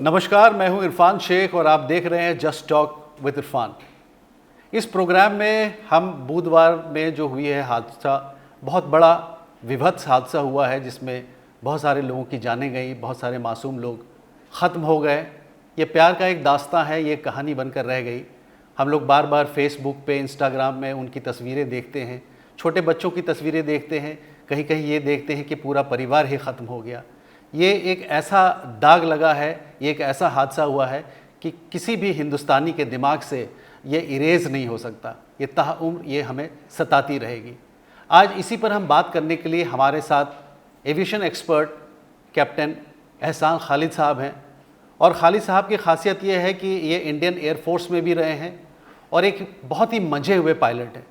नमस्कार, मैं हूं इरफान शेख और आप देख रहे हैं जस्ट टॉक विद इरफान। इस प्रोग्राम में हम बुधवार में जो हुई है हादसा, बहुत बड़ा विभत्स हादसा हुआ है जिसमें बहुत सारे लोगों की जानें गई, बहुत सारे मासूम लोग ख़त्म हो गए। ये प्यार का एक दास्तां है, ये कहानी बनकर रह गई। हम लोग बार बार फेसबुक पे, इंस्टाग्राम में उनकी तस्वीरें देखते हैं, छोटे बच्चों की तस्वीरें देखते हैं, कहीं कहीं ये देखते हैं कि पूरा परिवार ही ख़त्म हो गया। ये एक ऐसा दाग लगा है, ये एक ऐसा हादसा हुआ है कि किसी भी हिंदुस्तानी के दिमाग से ये इरेज़ नहीं हो सकता। ये ताउम्र ये हमें सताती रहेगी। आज इसी पर हम बात करने के लिए हमारे साथ एविएशन एक्सपर्ट कैप्टन एहसान खालिद साहब हैं। और खालिद साहब की खासियत ये है कि ये इंडियन एयरफोर्स में भी रहे हैं और एक बहुत ही मंझे हुए पायलट हैं।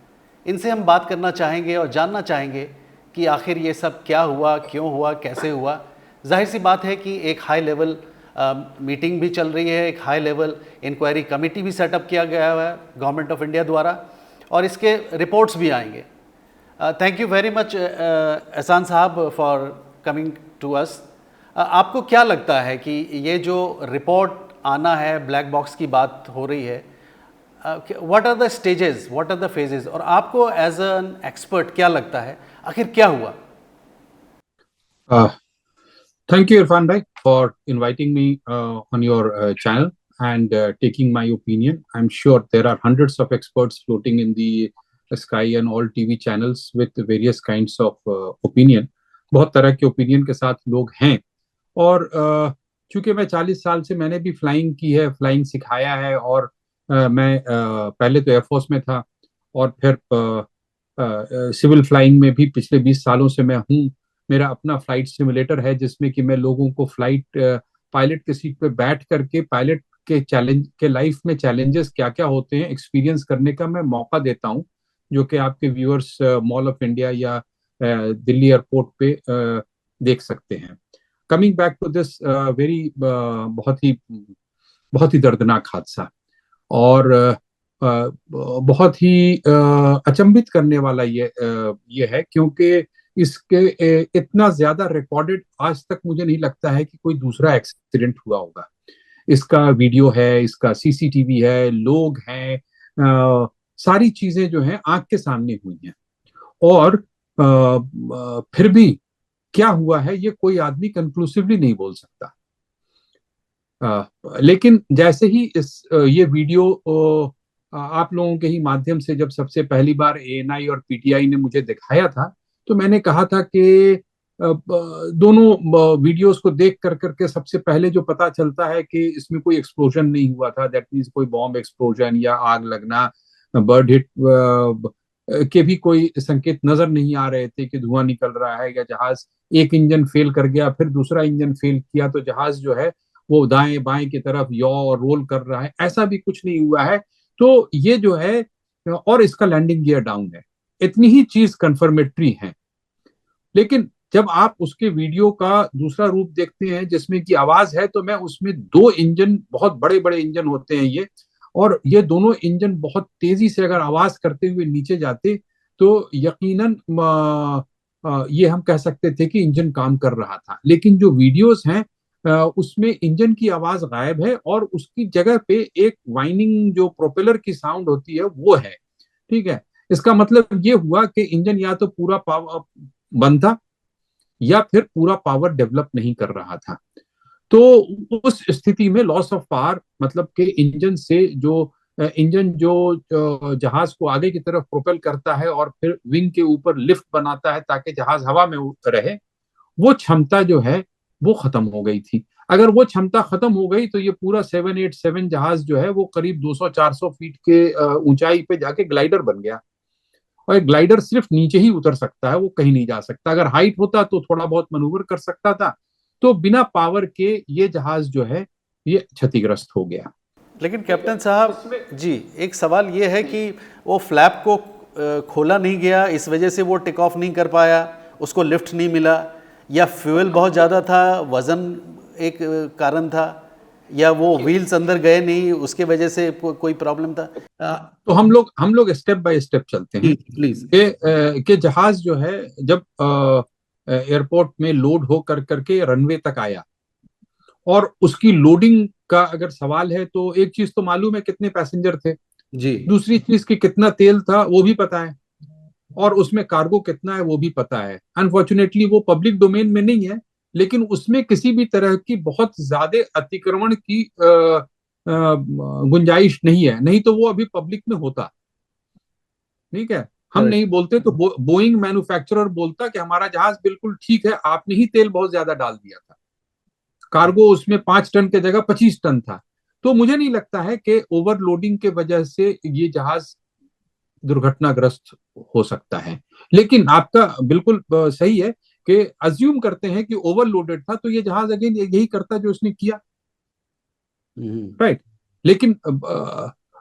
इनसे हम बात करना चाहेंगे और जानना चाहेंगे कि आखिर ये सब क्या हुआ, क्यों हुआ, कैसे हुआ। जाहिर सी बात है कि एक हाई लेवल मीटिंग भी चल रही है, एक हाई लेवल इंक्वायरी कमेटी भी सेटअप किया गया है गवर्नमेंट ऑफ इंडिया द्वारा और इसके रिपोर्ट्स भी आएंगे। थैंक यू वेरी मच एहसान साहब फॉर कमिंग टू अस। आपको क्या लगता है कि ये जो रिपोर्ट आना है, ब्लैक बॉक्स की बात हो रही है, what are the stages, what are the phases, और आपको एज एन एक्सपर्ट क्या लगता है आखिर क्या हुआ? Thank you, Irfan bhai, for inviting me on your channel and taking my opinion. I'm sure there are hundreds of experts floating in the sky and all TV channels with various kinds of opinion. बहुत तरह के opinion के साथ लोग हैं और चूंकि मैं 40 साल से मैंने भी फ्लाइंग की है, फ्लाइंग सिखाया है और मैं पहले तो एयरफोर्स में था और फिर सिविल फ्लाइंग में भी पिछले 20 सालों से मैं हूँ। मेरा अपना फ्लाइट सिमुलेटर है जिसमें कि मैं लोगों को फ्लाइट पायलट के सीट पे बैठ करके पायलट के चैलेंज के लाइफ में चैलेंजेस क्या क्या होते हैं एक्सपीरियंस करने का मैं मौका देता हूं, जो कि आपके व्यूअर्स मॉल ऑफ इंडिया या दिल्ली एयरपोर्ट पे देख सकते हैं। Coming back to this very बहुत ही दर्दनाक हादसा और बहुत ही अचंभित करने वाला ये है क्योंकि इसके इतना ज्यादा रिकॉर्डेड आज तक मुझे नहीं लगता है कि कोई दूसरा एक्सीडेंट हुआ होगा। इसका वीडियो है, इसका सीसीटीवी है, लोग हैं, सारी चीजें जो हैं आंख के सामने हुई हैं और फिर भी क्या हुआ है ये कोई आदमी कंक्लूसिवली नहीं बोल सकता। लेकिन जैसे ही ये वीडियो आप लोगों के ही माध्यम से जब सबसे पहली बार एएनआई और पीटीआई ने मुझे दिखाया था तो मैंने कहा था कि दोनों वीडियोस को देख कर करके सबसे पहले जो पता चलता है कि इसमें कोई एक्सप्लोजन नहीं हुआ था, दैट मीन्स कोई बॉम्ब एक्सप्लोजन या आग लगना, बर्ड हिट के भी कोई संकेत नजर नहीं आ रहे थे कि धुआं निकल रहा है या जहाज एक इंजन फेल कर गया फिर दूसरा इंजन फेल किया तो जहाज जो है वो दाएं बाएं की तरफ यौ और रोल कर रहा है, ऐसा भी कुछ नहीं हुआ है। तो ये जो है और इसका लैंडिंग गियर डाउन है, इतनी ही चीज कंफर्मेटरी है। लेकिन जब आप उसके वीडियो का दूसरा रूप देखते हैं जिसमें कि आवाज है तो मैं उसमें दो इंजन, बहुत बड़े बड़े इंजन होते हैं ये, और ये दोनों इंजन बहुत तेजी से अगर आवाज करते हुए नीचे जाते तो यकीनन ये हम कह सकते थे कि इंजन काम कर रहा था। लेकिन जो वीडियोस हैं उसमें इंजन की आवाज गायब है और उसकी जगह पे एक वाइनिंग जो प्रोपेलर की साउंड होती है वो है। ठीक है, इसका मतलब ये हुआ कि इंजन या तो पूरा पावर बंद था या फिर पूरा पावर डेवलप नहीं कर रहा था। तो उस स्थिति में लॉस ऑफ पावर मतलब कि इंजन जो जहाज को आगे की तरफ प्रोपेल करता है और फिर विंग के ऊपर लिफ्ट बनाता है ताकि जहाज हवा में रहे, वो क्षमता जो है वो खत्म हो गई थी। अगर वो क्षमता खत्म हो गई तो ये पूरा 787 जहाज जो है वो करीब 200-400 फीट के ऊंचाई पे जाके ग्लाइडर बन गया। और एक ग्लाइडर सिर्फ नीचे ही उतर सकता है, वो कहीं नहीं जा सकता। अगर हाइट होता तो थोड़ा बहुत मनूवर कर सकता था। तो बिना पावर के ये जहाज जो है ये क्षतिग्रस्त हो गया। लेकिन कैप्टन साहब जी, एक सवाल ये है कि वो फ्लैप को खोला नहीं गया, इस वजह से वो टेक ऑफ नहीं कर पाया, उसको लिफ्ट नहीं मिला, या फ्यूल बहुत ज़्यादा था, वज़न एक कारण था, या वो व्हील्स अंदर गए नहीं उसके वजह से कोई प्रॉब्लम था? तो हम लोग स्टेप बाय स्टेप चलते हैं प्लीज। कि जहाज जो है जब एयरपोर्ट में लोड हो कर करके रनवे तक आया और उसकी लोडिंग का अगर सवाल है तो एक चीज तो मालूम है कितने पैसेंजर थे, जी। दूसरी चीज की कितना तेल था वो भी पता है, और उसमें कार्गो कितना है वो भी पता है। अनफॉर्चुनेटली वो पब्लिक डोमेन में नहीं है, लेकिन उसमें किसी भी तरह की बहुत ज्यादा अतिक्रमण की गुंजाइश नहीं है, नहीं तो वो अभी पब्लिक में होता। ठीक है, हम करेक्ट। नहीं बोलते तो बोइंग मैन्युफैक्चरर बोलता कि हमारा जहाज बिल्कुल ठीक है, आपने ही तेल बहुत ज्यादा डाल दिया था, कार्गो उसमें 5 टन के जगह 25 टन था। तो मुझे नहीं लगता है कि ओवरलोडिंग के वजह से ये जहाज दुर्घटनाग्रस्त हो सकता है। लेकिन आपका बिल्कुल सही है कि अज्यूम करते हैं कि ओवरलोडेड था तो ये जहाज अगेन यही करता जो उसने किया, राइट। लेकिन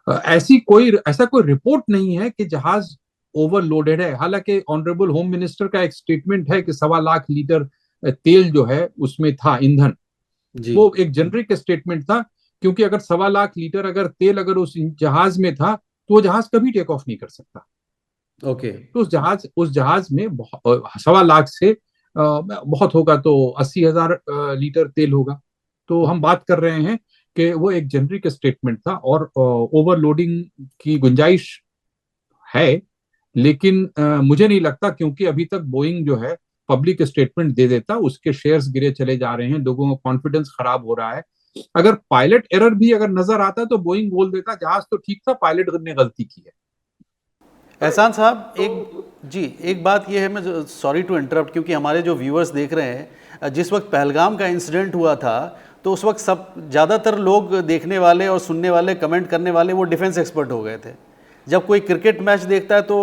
ऐसा कोई रिपोर्ट नहीं है कि जहाज ओवरलोडेड है। हालांकि ऑनरेबल होम मिनिस्टर का एक स्टेटमेंट है कि 1.25 लीटर तेल जो है उसमें था, ईंधन। जी। वो एक जेनरिक स्टेटमेंट था, क्योंकि अगर 1.25 लीटर अगर तेल अगर उस जहाज में था तो वो जहाज कभी टेक ऑफ नहीं कर सकता। ओके। तो उस जहाज में 1.25 लाख से बहुत होगा तो 80,000 लीटर तेल होगा। तो हम बात कर रहे हैं कि वो एक जेनरिक स्टेटमेंट था, और ओवरलोडिंग की गुंजाइश है। लेकिन मुझे नहीं लगता, क्योंकि अभी तक बोइंग जो है पब्लिक स्टेटमेंट दे देता, उसके शेयर्स गिरे चले जा रहे हैं, लोगों का कॉन्फिडेंस खराब हो रहा है। अगर पायलट एरर भी अगर नजर आता तो बोइंग बोल देता जहाज तो ठीक था, पायलट ने गलती की है। राइट। एहसान साहब, तो एक जी, एक बात ये है, मैं सॉरी टू इंटरप्ट, क्योंकि हमारे जो व्यूअर्स देख रहे हैं, जिस वक्त पहलगाम का इंसिडेंट हुआ था तो उस वक्त सब ज़्यादातर लोग देखने वाले और सुनने वाले, कमेंट करने वाले वो डिफेंस एक्सपर्ट हो गए थे। जब कोई क्रिकेट मैच देखता है तो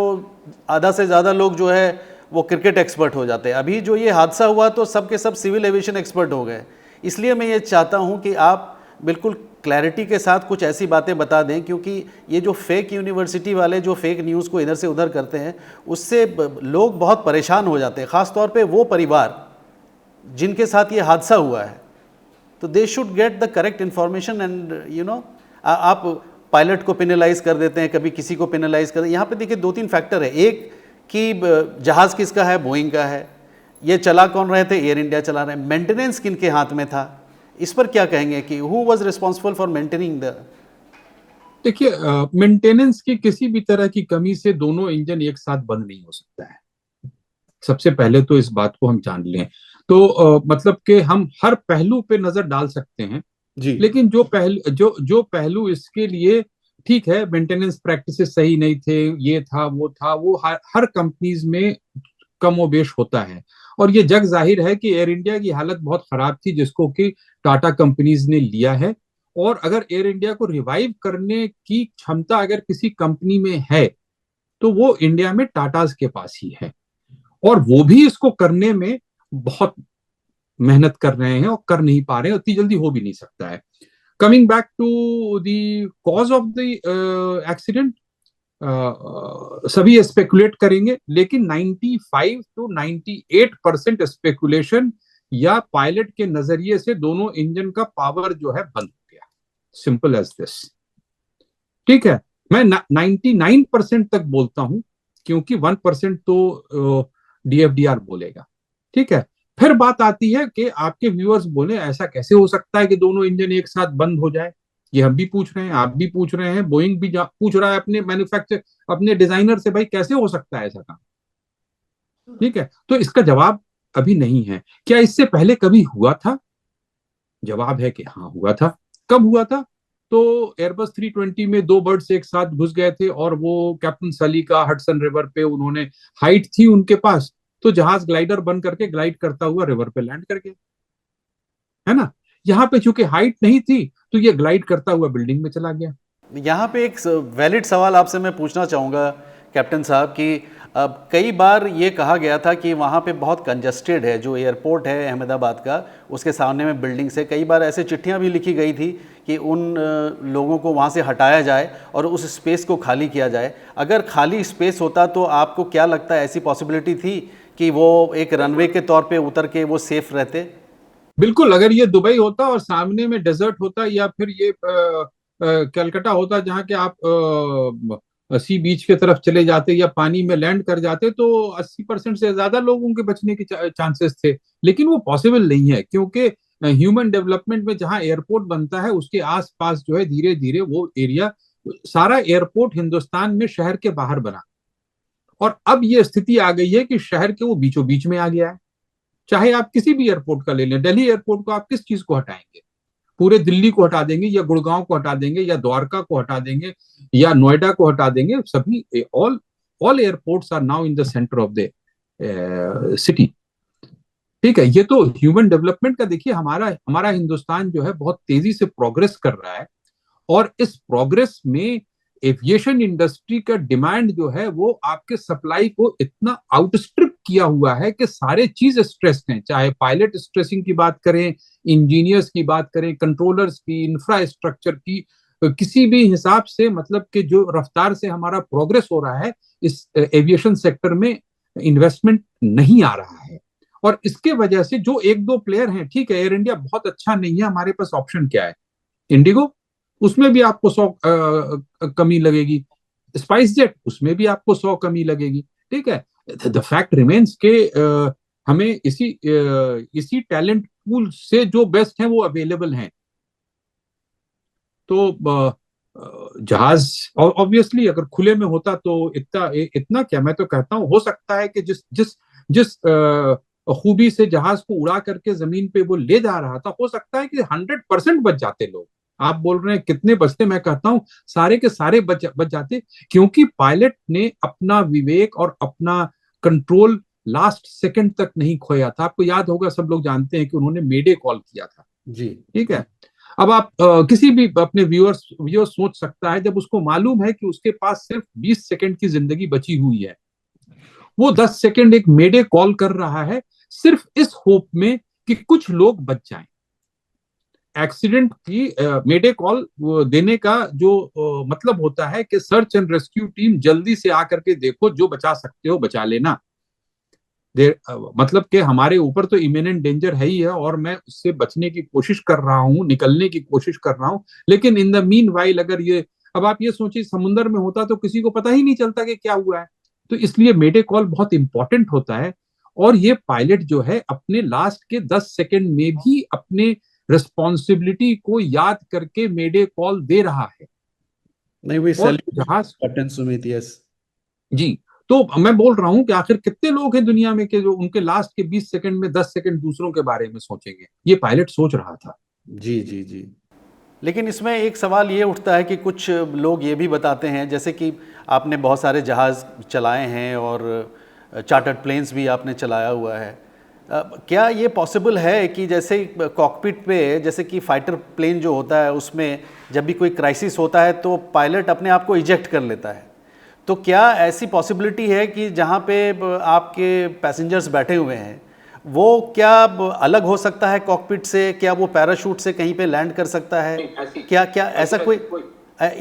आधा से ज़्यादा लोग जो है वो क्रिकेट एक्सपर्ट हो जाते हैं। अभी जो ये हादसा हुआ तो सब के सब सिविल एविएशन एक्सपर्ट हो गए। इसलिए मैं ये चाहता हूँ कि आप बिल्कुल क्लैरिटी के साथ कुछ ऐसी बातें बता दें, क्योंकि ये जो फेक यूनिवर्सिटी वाले जो फेक न्यूज़ को इधर से उधर करते हैं उससे लोग बहुत परेशान हो जाते हैं, ख़ास तौर पे वो परिवार जिनके साथ ये हादसा हुआ है। तो they should get the correct information and आप पायलट को पेनलाइज कर देते हैं, कभी किसी को पेनलाइज कर। यहाँ पे देखिए 2-3 फैक्टर है। एक कि जहाज़ किसका है, बोइंग का है। ये चला कौन रहे थे, एयर इंडिया चला रहे हैं। मेंटेनेंस किन के हाथ में था, इस पर क्या कहेंगे कि who was responsible for maintaining the. देखिए, मेंटेनेंस की किसी भी तरह की कमी से दोनों इंजन एक साथ बंद नहीं हो सकता है। सबसे पहले तो इस बात को हम जान लें। तो मतलब कि हम हर पहलू पे नजर डाल सकते हैं, जी। लेकिन जो पहलू इसके लिए ठीक है, मेंटेनेंस प्रैक्टिसेस सही नहीं थे, ये था वो था, वो हर कंपनीज में कमोबेश होता है। और ये जग जाहिर है कि एयर इंडिया की हालत बहुत खराब थी, जिसको कि टाटा कंपनीज ने लिया है। और अगर एयर इंडिया को रिवाइव करने की क्षमता अगर किसी कंपनी में है तो वो इंडिया में टाटाज के पास ही है, और वो भी इसको करने में बहुत मेहनत कर रहे हैं और कर नहीं पा रहे हैं, उतनी जल्दी हो भी नहीं सकता है। Coming back to the cause of the accident, सभी स्पेकुलेट करेंगे, लेकिन 95 to 98% स्पेकुलेशन या पायलट के नजरिए से दोनों इंजन का पावर जो है बंद हो गया, सिंपल एज दिस। ठीक है, मैं 99% तक बोलता हूं, क्योंकि 1% तो डीएफडीआर बोलेगा। ठीक है, फिर बात आती है कि आपके व्यूअर्स बोले ऐसा कैसे हो सकता है कि दोनों इंजन एक साथ बंद हो जाए। ये हम भी पूछ रहे हैं, आप भी पूछ रहे हैं, बोइंग भी पूछ रहा है अपने मैन्युफैक्चर, अपने डिजाइनर से, भाई कैसे हो सकता है ऐसा काम। ठीक है, तो इसका जवाब अभी नहीं है। क्या इससे पहले कभी हुआ था? जवाब है कि हाँ हुआ था। कब हुआ था? तो एयरबस 320 में दो बर्ड्स एक साथ घुस गए थे, और वो कैप्टन सली का हडसन रिवर पे, उन्होंने हाइट थी उनके पास, तो जहाज ग्लाइडर बन करके ग्लाइड करता हुआ रिवर पे लैंड कर गया, है ना। यहाँ पे चूंकि हाइट नहीं थी तो ये ग्लाइड करता हुआ बिल्डिंग में चला गया। यहाँ पे एक वैलिड सवाल आपसे मैं पूछना चाहूँगा कैप्टन साहब कि अब कई बार ये कहा गया था कि वहाँ पे बहुत कंजस्टेड है, जो एयरपोर्ट है अहमदाबाद का, उसके सामने में बिल्डिंग्स है। कई बार ऐसे चिट्ठियाँ भी लिखी गई थी कि उन लोगों को वहाँ से हटाया जाए और उस स्पेस को खाली किया जाए। अगर खाली स्पेस होता तो आपको क्या लगता है, ऐसी पॉसिबिलिटी थी कि वो एक रनवे के तौर पे उतर के वो सेफ रहते? बिल्कुल, अगर ये दुबई होता और सामने में डेजर्ट होता, या फिर ये कलकत्ता होता जहाँ के आप सी बीच के तरफ चले जाते या पानी में लैंड कर जाते, तो 80% से ज्यादा लोगों के बचने के चांसेस थे। लेकिन वो पॉसिबल नहीं है, क्योंकि ह्यूमन डेवलपमेंट में जहां एयरपोर्ट बनता है उसके आसपास जो है धीरे धीरे वो एरिया, सारा एयरपोर्ट हिंदुस्तान में शहर के बाहर बना। और अब ये स्थिति आ गई है कि शहर के वो बीचों बीच में आ गया है। चाहे आप किसी भी एयरपोर्ट का ले लें, दिल्ली एयरपोर्ट को आप किस चीज को हटाएंगे? पूरे दिल्ली को हटा देंगे या गुड़गांव को हटा देंगे या द्वारका को हटा देंगे या नोएडा को हटा देंगे? सभी all all airports are now in the centre of the city. ठीक है, ये तो ह्यूमन डेवलपमेंट का देखिए, हमारा हमारा हिंदुस्तान जो है बहुत तेजी से प्रोग्रेस कर रहा है, और इस प्रोग्रेस में एविएशन इंडस्ट्री का डिमांड जो है वो आपके सप्लाई को इतना आउटस्ट्रिप किया हुआ है कि सारे चीज स्ट्रेस्ड हैं। चाहे पायलट स्ट्रेसिंग की बात करें, इंजीनियर्स की बात करें, कंट्रोलर्स की, इंफ्रास्ट्रक्चर की, किसी भी हिसाब से मतलब कि जो रफ्तार से हमारा प्रोग्रेस हो रहा है इस एविएशन सेक्टर में, इन्वेस्टमेंट नहीं आ रहा है। और इसके वजह से जो एक दो प्लेयर हैं, ठीक है, एयर इंडिया बहुत अच्छा नहीं है, हमारे पास ऑप्शन क्या है? इंडिगो, उसमें भी आपको 100 कमी लगेगी। स्पाइस जेट, उसमें भी आपको 100 कमी लगेगी। ठीक है, द फैक्ट रिमेन्स के हमें इसी टैलेंट पूल से जो बेस्ट है वो अवेलेबल हैं। तो जहाज ऑब्वियसली अगर खुले में होता तो इतना क्या, मैं तो कहता हूं हो सकता है कि जिस जिस जिस खूबी से जहाज को उड़ा करके जमीन पे वो ले जा रहा था, हो सकता है कि 100% बच जाते लोग। आप बोल रहे हैं कितने बचते, मैं कहता हूं सारे के सारे बच जाते, क्योंकि पायलट ने अपना विवेक और अपना कंट्रोल लास्ट सेकंड तक नहीं खोया था। आपको याद होगा, सब लोग जानते हैं कि उन्होंने मेडे कॉल किया था। जी। ठीक है, अब आप किसी भी अपने व्यूअर्स सोच सकता है, जब उसको मालूम है कि उसके पास सिर्फ 20 सेकंड की जिंदगी बची हुई है, वो 10 सेकंड एक मेडे कॉल कर रहा है सिर्फ इस होप में कि कुछ लोग बच जाएं। एक्सीडेंट की मेडे कॉल देने का जो मतलब होता है कि सर्च एंड रेस्क्यू टीम जल्दी से आकर के देखो, जो बचा सकते हो बचा लेना। मतलब कि हमारे ऊपर तो इमिनेंट डेंजर है ही है, और मैं उससे बचने की कोशिश कर रहा हूं, निकलने की कोशिश कर रहा हूं, लेकिन इन द मीन वाइल अगर ये, अब आप ये सोचिए समुद्र में होता तो किसी को पता ही नहीं चलता कि क्या हुआ है। तो इसलिए मेडे कॉल बहुत इंपॉर्टेंट होता है, और ये पायलट जो है अपने लास्ट के 10 सेकंड में भी अपने रिस्पॉन्सिबिलिटी को याद करके मेडे कॉल दे रहा है। नहीं, वी और सैल्यूट जहाज, कैप्टन सुमित। यस। जी, तो मैं बोल रहा हूं कि आखिर कितने लोग हैं दुनिया में कि जो उनके लास्ट के 20 सेकंड में 10 सेकंड दूसरों के बारे में सोचेंगे? ये पायलट सोच रहा था। जी जी जी। लेकिन इसमें एक सवाल ये उठता है कि कुछ लोग ये भी बताते हैं, जैसे कि आपने बहुत सारे जहाज़ चलाए हैं और चार्टर्ड प्लेन्स भी आपने चलाया हुआ है, क्या ये पॉसिबल है कि जैसे कॉकपिट पे, जैसे कि फाइटर प्लेन जो होता है उसमें जब भी कोई क्राइसिस होता है तो पायलट अपने आप को इजेक्ट कर लेता है, तो क्या ऐसी पॉसिबिलिटी है कि जहाँ पे आपके पैसेंजर्स बैठे हुए हैं वो क्या अलग हो सकता है कॉकपिट से? क्या वो पैराशूट से कहीं पे लैंड कर सकता है? क्या क्या ऐसा कोई,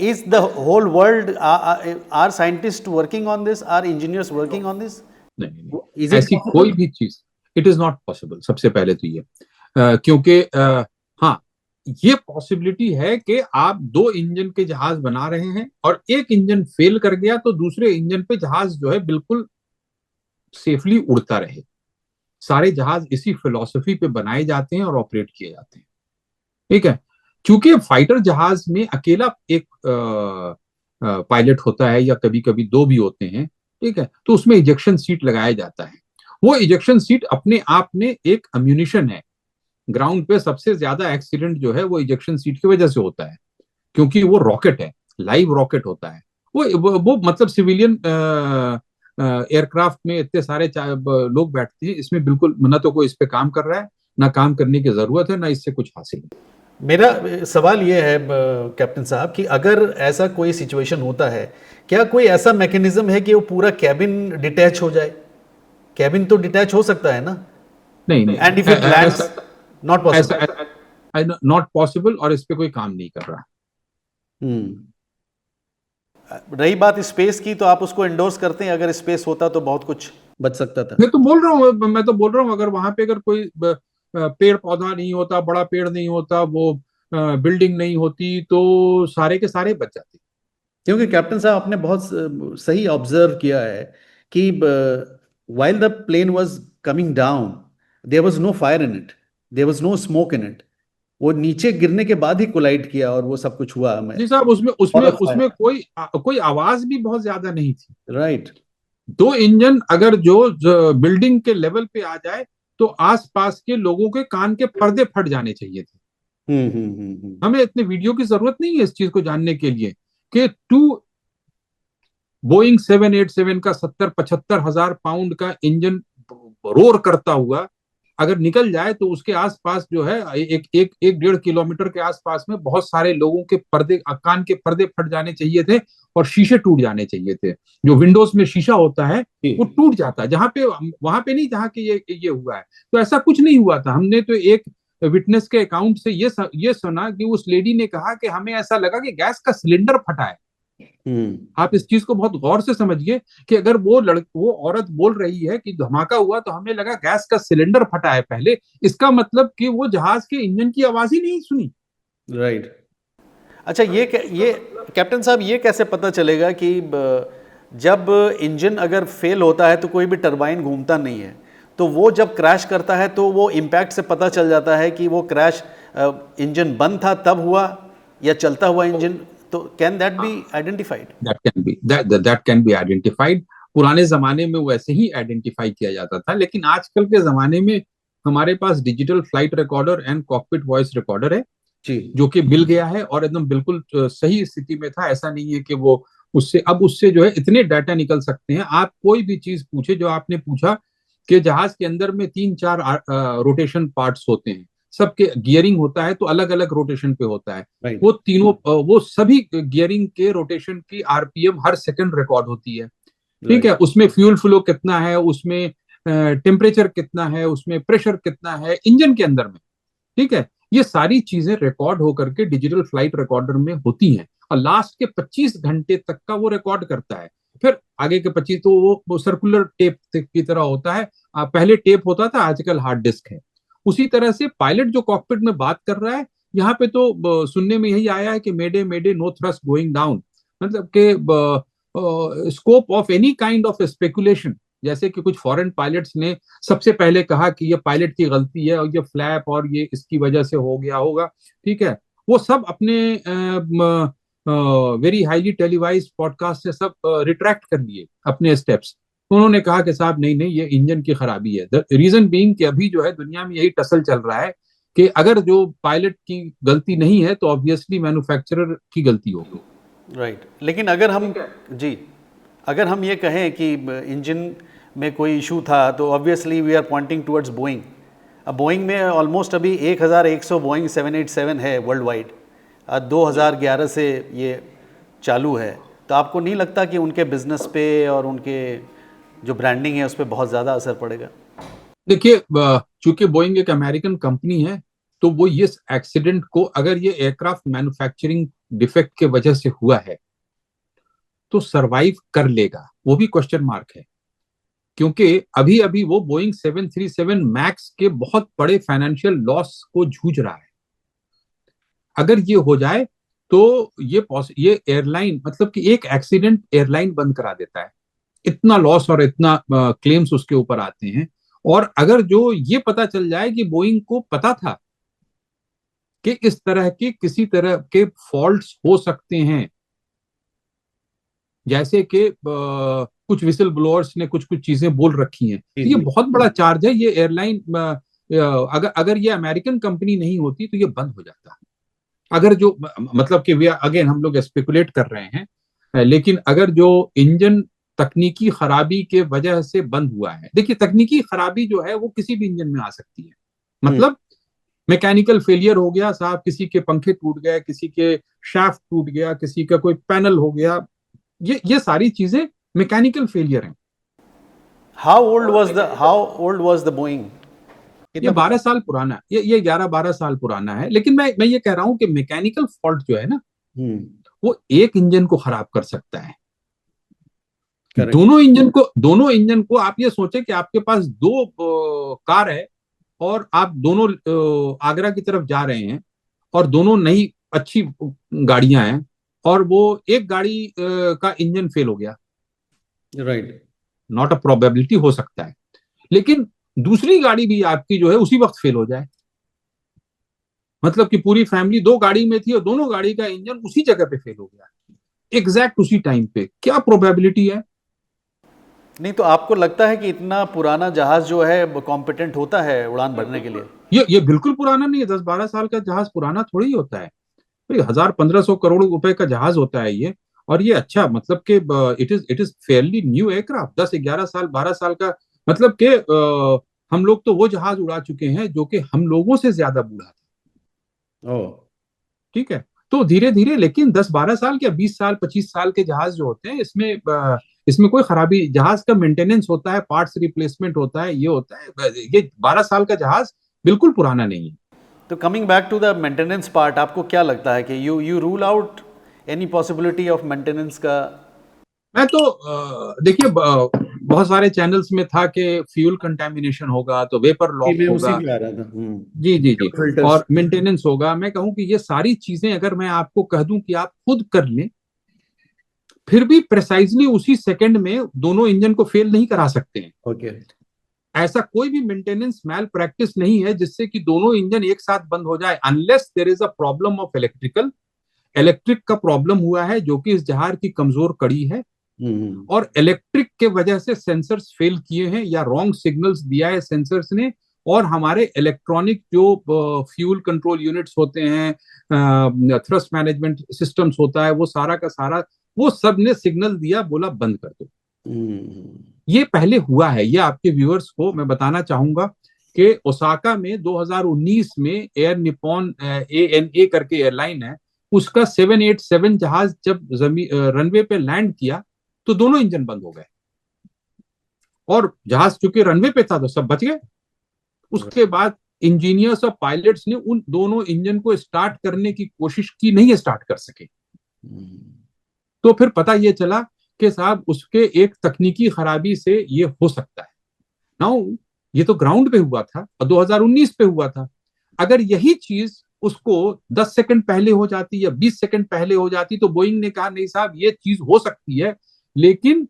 is the whole world, are scientist working on this, are engineers working on this? नहीं, इज इट ऐसी कोई भी चीज, इट इज नॉट पॉसिबल। सबसे पहले तो ये क्योंकि हाँ, ये पॉसिबिलिटी है कि आप दो इंजन के जहाज बना रहे हैं और एक इंजन फेल कर गया तो दूसरे इंजन पे जहाज जो है बिल्कुल सेफली उड़ता रहे। सारे जहाज इसी फिलॉसफी पे बनाए जाते हैं और ऑपरेट किए जाते हैं। ठीक है, क्योंकि फाइटर जहाज में अकेला एक पायलट होता है या कभी कभी दो भी होते हैं। ठीक है, तो उसमें इजेक्शन सीट लगाया जाता है। वो इजेक्शन सीट अपने आप में एक अम्यूनिशन है। ग्राउंड पे सबसे ज्यादा एक्सीडेंट जो है वो इजेक्शन सीट की वजह से होता है, क्योंकि वो रॉकेट है, लाइव रॉकेट होता है। वो मतलब सिविलियन एयरक्राफ्ट में इतने सारे लोग बैठते हैं, इसमें बिल्कुल ना तो कोई इस पे काम कर रहा है, ना काम करने की जरूरत है, ना इससे कुछ हासिल है। मेरा सवाल ये है कैप्टन साहब कि अगर ऐसा कोई सिचुएशन होता है, क्या कोई ऐसा मैकेनिज्म है कि वो पूरा कैबिन डिटैच हो जाए? कैबिन तो डिटैच हो सकता है ना? नहीं नहीं, and if it lands, not ऐसा पॉसिबल? नॉट पॉसिबल, और इस पे कोई काम नहीं कर रहा। हम्म। रही बात स्पेस की, तो आप उसको एंडोर्स करते हैं? अगर स्पेस होता तो बहुत कुछ बच सकता था। मैं तो बोल रहा हूँ अगर वहां पे अगर कोई पेड़ पौधा नहीं होता, बड़ा पेड़ नहीं होता, वो बिल्डिंग नहीं होती, तो सारे के सारे बच जाते। क्योंकि कैप्टन साहब आपने बहुत सही ऑब्जर्व किया है कि while the plane was coming down there was no fire in it, there was no smoke in it. वो नीचे गिरने के बाद ही कोलाइड किया और वो सब कुछ हुआ। हमें जी साहब, उसमें उसमें उसमें कोई आवाज भी बहुत ज्यादा नहीं थी। राइट। दो इंजन अगर जो बिल्डिंग के लेवल पे आ जाए तो आसपास के लोगों के कान के पर्दे फट जाने चाहिए थे। हमें इतने वीडियो की जरूरत नहीं है इस चीज को जानने के लिए कि बोइंग 787 का 70-75 हजार पाउंड का इंजन रोर करता हुआ अगर निकल जाए तो उसके आसपास जो है एक एक एक 1.5 किलोमीटर के आसपास में बहुत सारे लोगों के पर्दे, कान के पर्दे फट जाने चाहिए थे और शीशे टूट जाने चाहिए थे। जो विंडोज में शीशा होता है वो टूट जाता है, जहां पे वहां पे नहीं जहां कि ये हुआ है। तो ऐसा कुछ नहीं हुआ था। हमने तो एक विटनेस के अकाउंट से ये सुना कि उस लेडी ने कहा कि हमें ऐसा लगा कि गैस का सिलेंडर फटा है। आप इस चीज को बहुत गौर से समझिए कि अगर वो औरत बोल रही है कि धमाका हुआ तो हमें लगा गैस का सिलेंडर फटा है पहले, इसका मतलब कि वो जहाज के इंजन की आवाज ही नहीं सुनी। राइट। अच्छा, ये कैप्टन साहब, ये कैसे पता चलेगा कि जब इंजन अगर फेल होता है तो कोई भी टरबाइन घूमता नहीं है, तो वो जब क्रैश करता है तो वो इम्पैक्ट से पता चल जाता है कि वो क्रैश इंजन बंद था तब हुआ या चलता हुआ इंजन? तो can that be identified? That can be identified. पुराने जमाने में वैसे ही आइडेंटिफाई किया जाता था, लेकिन आजकल के जमाने में हमारे पास digital flight recorder and cockpit voice recorder है जी, जो कि मिल गया है और एकदम बिल्कुल सही स्थिति में था। ऐसा नहीं है कि वो उससे जो है इतने डाटा निकल सकते हैं। आप कोई भी चीज पूछे, जो आपने पूछा कि जहाज के अंदर में 3-4 रोटेशन पार्ट्स होते हैं, सबके गियरिंग होता है तो अलग अलग रोटेशन पे होता है। राइट। वो तीनों वो सभी गियरिंग के रोटेशन की आरपीएम हर सेकंड रिकॉर्ड होती है। ठीक है, उसमें फ्यूल फ्लो कितना है, उसमें टेम्परेचर कितना है, उसमें प्रेशर कितना है इंजन के अंदर में। ठीक है, ये सारी चीजें रिकॉर्ड होकर के डिजिटल फ्लाइट रिकॉर्डर में होती हैं और लास्ट के 25 घंटे तक का वो रिकॉर्ड करता है। फिर आगे के 25 तो वो सर्कुलर टेप की तरह होता है। पहले टेप होता था, आजकल हार्ड डिस्क है। उसी तरह से पायलट जो कॉकपिट में बात कर रहा है, यहाँ पे तो सुनने में यही आया है कि मेडे मेडे, नो थ्रस्ट गोइंग डाउन। मतलब के scope of any kind of speculation, जैसे कि कुछ फॉरेन पायलट्स ने सबसे पहले कहा कि ये पायलट की गलती है और ये फ्लैप और ये इसकी वजह से हो गया होगा। ठीक है, वो सब अपने वेरी हाईली टेलीवाइज पॉडकास्ट से सब रिट्रैक्ट कर लिए अपने स्टेप्स। उन्होंने कहा कि साहब नहीं नहीं, ये इंजन की खराबी है। द रीजन बीइंग कि अभी जो है दुनिया में यही टसल चल रहा है कि अगर जो पायलट की गलती नहीं है तो ऑब्वियसली मैन्युफैक्चरर की गलती होगी। राइट। लेकिन अगर हम जी, अगर हम ये कहें कि इंजन में कोई इशू था तो obviously we are pointing towards Boeing. अब बोइंग में ऑलमोस्ट अभी 1100 बोइंग 787 है वर्ल्ड वाइड। 2011 से ये चालू है। तो आपको नहीं लगता कि उनके बिजनेस पे और उनके जो ब्रांडिंग है उस पर बहुत ज़्यादा असर पड़ेगा? देखिए, चूंकि बोइंग एक अमेरिकन कंपनी है तो वो ये एक्सीडेंट को, अगर ये एयरक्राफ्ट मैन्युफैक्चरिंग डिफेक्ट के वजह से हुआ है तो सरवाइव कर लेगा, वो भी क्वेश्चन मार्क है। क्योंकि अभी अभी वो बोइंग 737 मैक्स के बहुत बड़े फाइनेंशियल लॉस को जूझ रहा है। अगर ये हो जाए तो ये एयरलाइन, मतलब कि एक एक्सीडेंट एयरलाइन बंद करा देता है। इतना लॉस और इतना क्लेम्स उसके ऊपर आते हैं। और अगर जो ये पता चल जाए कि बोइंग को पता था कि इस तरह के किसी तरह के फॉल्ट्स हो सकते हैं, जैसे कि कुछ विसल ब्लोअर्स ने कुछ कुछ चीजें बोल रखी हैं, तो ये बहुत बड़ा चार्ज है। ये एयरलाइन अगर अगर ये अमेरिकन कंपनी नहीं होती तो ये बंद हो जाता। अगर जो मतलब कि अगेन हम लोग स्पेकुलेट कर रहे हैं, लेकिन अगर जो इंजन तकनीकी खराबी के वजह से बंद हुआ है, देखिए तकनीकी खराबी जो है वो किसी भी इंजन में आ सकती है। मतलब मैकेनिकल फेलियर हो गया साहब, किसी के पंखे टूट गए, किसी के शाफ्ट टूट गया, किसी का कोई पैनल हो गया, ये सारी चीजें मैकेनिकल फेलियर हैं। How old was the Boeing? ये 12 साल पुराना है, ये 11-12 साल पुराना है। लेकिन मैं ये कह रहा हूं कि मैकेनिकल फॉल्ट जो है ना, वो एक इंजन को खराब कर सकता है। दोनों इंजन को आप ये सोचे कि आपके पास दो कार है और आप दोनों आगरा की तरफ जा रहे हैं और दोनों नई अच्छी गाड़ियां हैं और वो एक गाड़ी का इंजन फेल हो गया। राइट। नॉट अ प्रोबेबिलिटी, हो सकता है। लेकिन दूसरी गाड़ी भी आपकी जो है उसी वक्त फेल हो जाए। मतलब कि पूरी फैमिली दो गाड़ी में थी और दोनों गाड़ी का इंजन उसी जगह पे फेल हो गया, एग्जैक्ट उसी टाइम पे। क्या प्रोबेबिलिटी है? नहीं तो आपको लगता है कि इतना पुराना जहाज जो है कॉम्पिटेंट होता है उड़ान भरने के लिए? ये बिल्कुल पुराना नहीं है, 10-12 साल का जहाज पुराना थोड़ी ही होता है भाई। 1,000-1,500 करोड़ रुपए का जहाज होता है ये। और ये अच्छा, मतलब कि it is fairly new aircraft, 10-11 साल 12 साल का। मतलब कि हम लोग तो वो जहाज उड़ा चुके हैं जो कि हम लोगों से ज्यादा बूढ़ा था। ओ। ठीक है। तो धीरे धीरे, लेकिन 10-12 साल या 20 साल 25 साल के जहाज जो होते हैं, इसमें कोई खराबी, जहाज का मेंटेनेंस होता है, पार्ट्स रिप्लेसमेंट होता है, ये होता है। ये 12 साल का जहाज बिल्कुल पुराना नहीं है। तो coming back to the maintenance part, आपको क्या लगता है कि you rule out any possibility of maintenance का? मैं तो देखिए, बहुत सारे चैनल्स में था कि फ्यूल कंटेमिनेशन होगा तो वेपर कि लॉक मैं उसी होगा। पे आ रहा था। जी जी जी। फिल्टर्स। और मेंटेनेंस होगा। मैं कहूं कि ये सारी चीजें अगर मैं आपको कह दूं कि आप खुद कर लें, फिर भी प्रेसाइजली उसी सेकंड में दोनों इंजन को फेल नहीं करा सकते हैं। ओके। ऐसा कोई भी मेंटेनेंस मैल प्रैक्टिस नहीं है जिससे कि दोनों इंजन एक साथ बंद हो जाए, unless there is a problem of electric का प्रॉब्लम हुआ है, जो कि इस जहाज की कमजोर कड़ी है। हम्म। और इलेक्ट्रिक के वजह से सेंसर्स फेल किए हैं या रॉन्ग सिग्नल्स दिया है सेंसर्स ने। और हमारे इलेक्ट्रॉनिक जो फ्यूल कंट्रोल यूनिट्स होते हैं, थ्रस्ट मैनेजमेंट सिस्टम्स होता है, वो सारा का सारा, वो सब ने सिग्नल दिया, बोला बंद कर दो। हम्म। ये पहले हुआ है, ये आपके व्यूअर्स को मैं बताना चाहूंगा कि ओसाका में 2019 में एयर निप्पॉन ANA करके एयरलाइन है, उसका 787 जहाज जब रनवे पे लैंड किया तो दोनों इंजन बंद हो गए। और जहाज चूंकि रनवे पे था तो सब बच गए। उसके बाद इंजीनियर्स और पायलट्स ने उन दोनों इंजन को स्टार्ट करने की कोशिश की, नहीं स्टार्ट कर सके। तो फिर पता ये चला कि साहब उसके एक तकनीकी खराबी से ये हो सकता है। नाउ ये तो ग्राउंड पे हुआ था और 2019 पे हुआ था। अगर यही चीज उसको 10 सेकंड पहले हो जाती या 20 सेकंड पहले हो जाती तो बोइंग ने कहा नहीं साहब ये चीज हो सकती है, लेकिन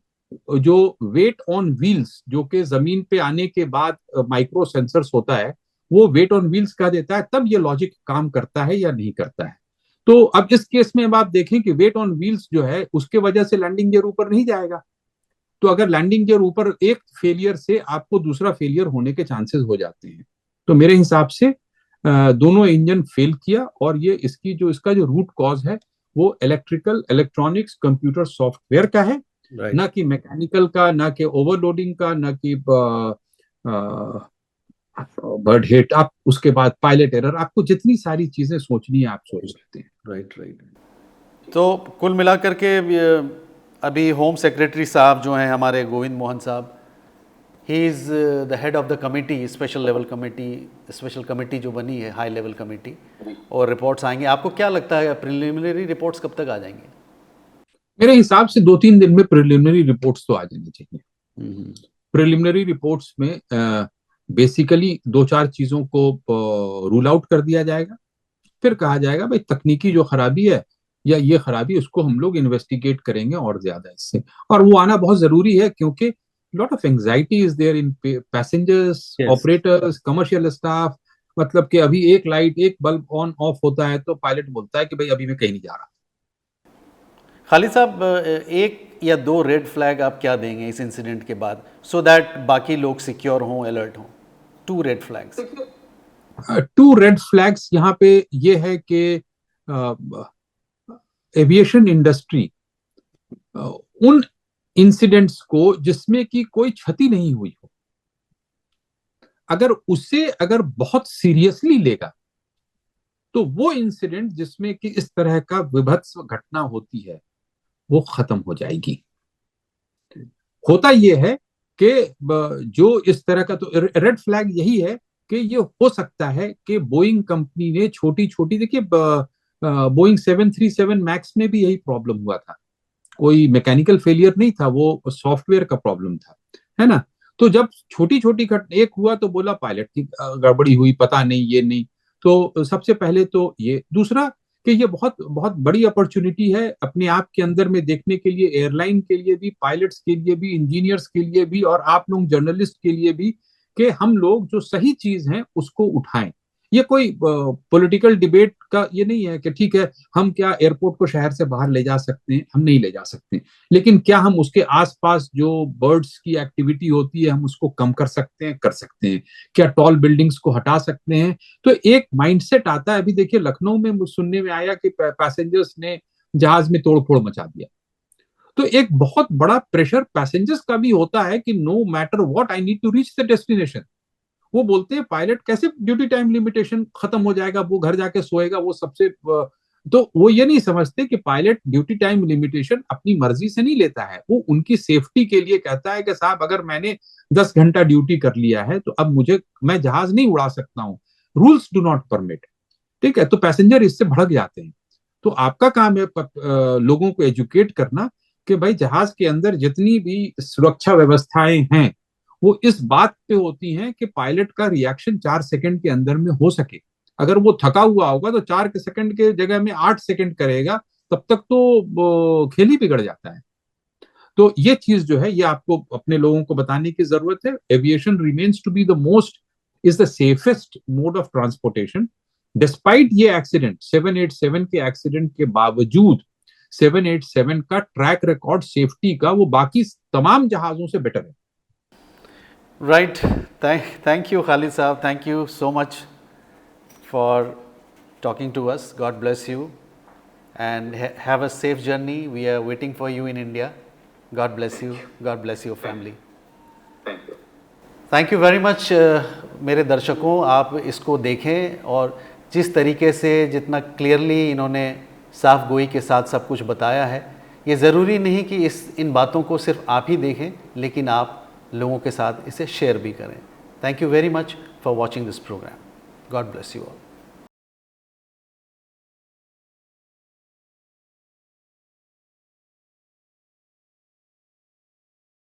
जो वेट ऑन व्हील्स, जो कि जमीन पे आने के बाद माइक्रो सेंसर्स होता है, वो वेट ऑन व्हील्स कह देता है, तब ये लॉजिक काम करता है या नहीं करता है। तो अब इस केस में अब आप देखें कि वेट ऑन व्हील्स जो है उसके वजह से लैंडिंग गियर ऊपर नहीं जाएगा। तो अगर लैंडिंग गियर ऊपर, एक फेलियर से आपको दूसरा फेलियर होने के चांसेस हो जाते हैं। तो मेरे हिसाब से दोनों इंजन फेल किया, और ये इसका जो रूट कॉज है वो इलेक्ट्रॉनिक्स कंप्यूटर सॉफ्टवेयर का है, राइट। ना कि मैकेनिकल का, ना कि ओवरलोडिंग का, ना कि बर्ड हिट, आप उसके बाद पायलट एरर, आपको जितनी सारी चीजें सोचनी है आप सोच सकते हैं। Right right. तो कुल मिलाकर के अभी होम सेक्रेटरी साहब जो हैं हमारे गोविंद मोहन साहब, he is the head of the committee, special committee जो बनी है, हाई लेवल कमेटी, और रिपोर्ट्स आएंगे। आपको क्या लगता है प्रिलिमिनरी रिपोर्ट्स कब तक आ जाएंगे? मेरे हिसाब से 2-3 दिन में प्रिलिमिनरी रिपोर्ट्स तो आ जानी चाहिए। प्रिलिमिनरी रिपोर्ट्स में बेसिकली 2-4 चीजों को रूल आउट कर दिया जाएगा। फिर कहा जाएगा भाई तकनीकी जो खराबी है या ये खराबी, उसको हम लोग इन्वेस्टिगेट करेंगे और ज्यादा इससे। और वो आना बहुत जरूरी है, क्योंकि lot of anxiety is there in passengers, yes. Operators, commercial staff. मतलब कि अभी एक लाइट, एक बल्ब ऑन ऑफ होता है तो पायलट बोलता है कि भाई अभी मैं कहीं नहीं जा रहा। खालिद साहब, एक या दो रेड फ्लैग आप क्या देंगे इस इंसिडेंट के बाद, सो दैट बाकी लोग सिक्योर हों, अलर्ट हों? 2 रेड फ्लैग्स। 2 रेड फ्लैग्स यहाँ पे ये है कि एविएशन इंडस्ट्री उन इंसिडेंट्स को जिसमें कि कोई क्षति नहीं हुई हो, अगर बहुत सीरियसली लेगा तो वो इंसिडेंट जिसमें कि इस तरह का विभत्स घटना होती है वो खत्म हो जाएगी। होता ये है कि जो इस तरह का, तो रेड फ्लैग यही है कि ये हो सकता है कि बोइंग कंपनी ने छोटी छोटी, देखिए बोइंग 737 मैक्स में भी यही प्रॉब्लम हुआ था। कोई मैकेनिकल फेलियर नहीं था, वो सॉफ्टवेयर का प्रॉब्लम था, है ना। तो जब छोटी छोटी घटना, एक हुआ तो बोला पायलट की गड़बड़ी हुई, पता नहीं, ये नहीं। तो सबसे पहले तो ये, दूसरा कि ये बहुत बहुत बड़ी अपॉर्चुनिटी है अपने आप के अंदर में देखने के लिए, एयरलाइन के लिए भी, पायलट्स के लिए भी, इंजीनियर्स के लिए भी, और आप लोग जर्नलिस्ट के लिए भी, कि हम लोग जो सही चीज है उसको उठाएं। ये कोई पॉलिटिकल डिबेट का ये नहीं है कि ठीक है हम क्या एयरपोर्ट को शहर से बाहर ले जा सकते हैं, हम नहीं ले जा सकते, लेकिन क्या हम उसके आसपास जो बर्ड्स की एक्टिविटी होती है हम उसको कम कर सकते हैं, कर सकते हैं। क्या टॉल बिल्डिंग्स को हटा सकते हैं? तो एक माइंडसेट आता है। अभी देखिए लखनऊ में सुनने में आया कि पैसेंजर्स ने जहाज में तोड़फोड़ मचा दिया। तो एक बहुत बड़ा प्रेशर पैसेंजर्स का भी होता है कि no matter what I need to reach the destination. वो बोलते हैं पायलट कैसे ड्यूटी टाइम लिमिटेशन खत्म हो जाएगा, वो घर जाके सोएगा, वो सबसे तो वो ये नहीं समझते कि पायलट ड्यूटी टाइम लिमिटेशन अपनी मर्जी से नहीं लेता है, वो उनकी सेफ्टी के लिए कहता है कि साहब अगर मैंने 10 घंटा ड्यूटी कर लिया है तो अब मैं जहाज नहीं उड़ा सकता हूँ, रूल्स डू नॉट परमिट। ठीक है, तो पैसेंजर इससे भड़क जाते हैं। तो आपका काम है लोगों को एजुकेट करना कि भाई जहाज के अंदर जितनी भी सुरक्षा व्यवस्थाएं हैं वो इस बात पे होती हैं कि पायलट का रिएक्शन 4 सेकंड के अंदर में हो सके। अगर वो थका हुआ होगा तो 4 सेकंड के जगह में 8 सेकंड करेगा, तब तक तो खेल ही बिगड़ जाता है। तो ये चीज जो है ये आपको अपने लोगों को बताने की जरूरत है। Aviation remains to be the most is the safest mode of transportation. Despite ये एक्सीडेंट 787 के एक्सीडेंट के बावजूद 787 का ट्रैक रिकॉर्ड सेफ्टी का वो बाकी तमाम जहाजों से बेटर है। Right. Thank you, Khalid Saab. Thank you so much for talking to us. God bless you and have a safe journey. We are waiting for you in India. God bless you. God bless your family. Thank you. Thank you very much. मेरे दर्शकों, आप इसको देखें और जिस तरीके से जितना क्लियरली इन्होंने साफ गोई के साथ सब कुछ बताया है, ये ज़रूरी नहीं कि इन बातों को सिर्फ आप ही देखें, लेकिन आप लोगों के साथ इसे शेयर भी करें। Thank you very much for watching this programme. God bless you all.